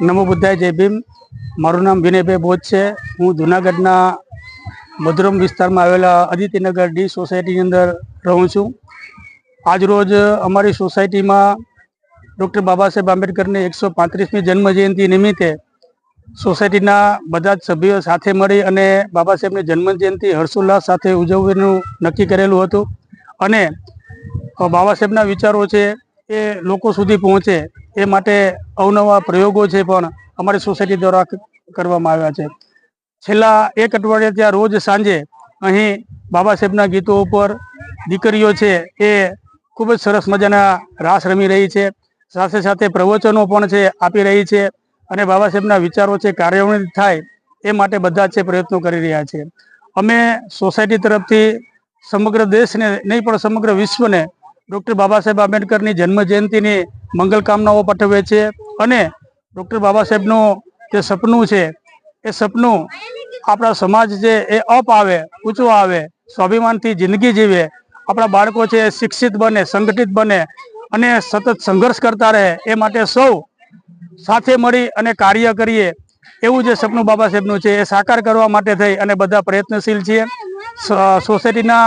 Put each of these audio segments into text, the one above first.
नमो बुद्धाय जय भीम। मारू नाम विनयभाई बोध है। हूँ जूनागढ़ना मधुरम विस्तार में आवेला आदित्यनगर डी सोसायटी अंदर रहूँ छूँ। आज रोज अमरी सोसायटी में डॉक्टर बाबा साहेब आंबेडकर ने 135मी जन्म जयंती निमित्ते सोसायटी बधा सभ्यो साथे मळी अने बाबा साहेब ने जन्म जयंती हर्षोल्लास साथे उजववानुं नक्की करेलुं हतुं अने बाबा साहेबना विचारो छे ए लोको सुधी पहोंचे ए माटे अवनवा प्रयोगो छे पण अमारी सोसायटी द्वारा करवामां आव्या छे। छेल्ला एक अठवाडियाथी रोज सांजे अहीं बाबा साहेबना गीतो उपर दीकरीओ छे ए खूब ज सरस मजाना रास रमी रही छे। साथे साथे प्रवचनो पण छे आपी रही छे अने बाबा साहेबना विचारो छे कार्यान्वित थाय ए माटे बधा छे प्रयत्नो करी रह्या छे। अमे सोसायटी तरफथी समग्र देश ने नहीं पण समग्र विश्व ने डॉक्टर बाबा साहेब आंबेडकर की जन्म जयंती की मंगल कामनाओं पठवे छे अने डॉक्टर बाबा साहेबनु जे सपनु छे ए सपनु आपणा समाज जे ए अप आवे ऊंचो आवे स्वाभिमानथी जिंदगी जीवे आपणा बाळको छे शिक्षित बने संगठित बने अने सतत संघर्ष करता रहे ए माटे सौ साथे मळी अने कार्य करीए एवुं जे सपनु बाबा साहेबनु छे ए साकार करवा माटे थई अने बधा प्रयत्नशील छीए। सोसायटीना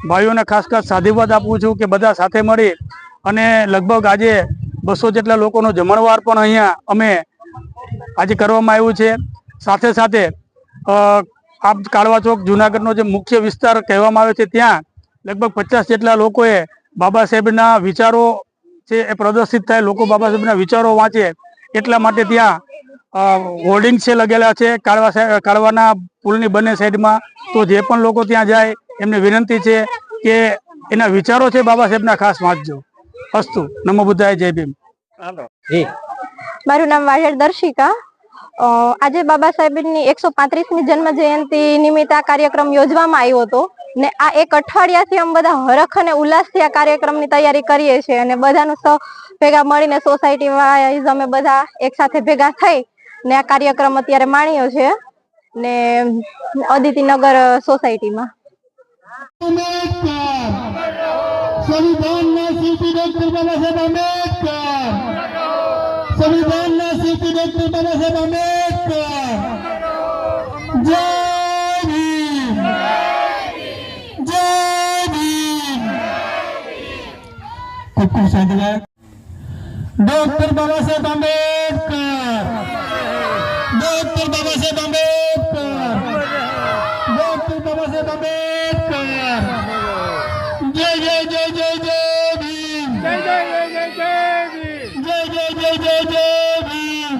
भाईओने खास खास साधुवाद आपું છું કે બધા સાથે મળી અને લગભગ આજે 200 જેટલા લોકોનો જમણવાર પણ અહીંયા અમે આજે કરવામાં આવ્યું છે। સાથે સાથે આપ કાળવા ચોક જૂનાગઢનો જે મુખ્ય વિસ્તાર કહેવામાં આવે છે ત્યાં લગભગ 50 જેટલા લોકોએ બાબા સાહેબના વિચારો છે એ પ્રદર્શિત થાય, લોકો બાબા સાહેબના વિચારો વાંચે એટલા માટે ત્યાં હોર્ડિંગ છે लगेला છે કાળવાના પુલની બંને સાઈડમાં। તો જે પણ લોકો ત્યાં જાય એમને વિનંતી છે કે એના વિચારો છે બાબા સાહેબના ખાસ વાંચજો। અસ્તુ। નમો બુદ્ધાય જય ભીમ। મારું નામ વાઢેર દર્શિકા। આજે બાબા સાહેબની 135મી જન્મ જયંતિ નિમિત્તે આ કાર્યક્રમ યોજવામાં આવ્યો હતો ને આ એક અઠવાડિયાથી અમે બધા હરખ અને ઉલ્લાસથી આ કાર્યક્રમની તૈયારી કરીએ છીએ અને બધાનું સૌ ભેગા મળીને સોસાયટી વાઇઝ અમે બધા એક સાથે ભેગા થઈ ને આ કાર્યક્રમ અત્યારે માણ્યો છે ને આદિત્યનગર સોસાયટીમાં। संविधान शिल्पी डॉक्टर बाबा साहेब आंबेडकर, संविधान शिल्पी डॉक्टर बाबा साहेब आंबेडकर। जय भीम, जय भीम। खूब खूब साधुवाद। Doctor Baba Saheb Ambedkar, doctor Baba Saheb Ambedkar, doctor Baba Saheb Ambedkar. जय जय जय जय जय भीम, जय जय जय जय जय भीम, जय जय जय जय जय भीम।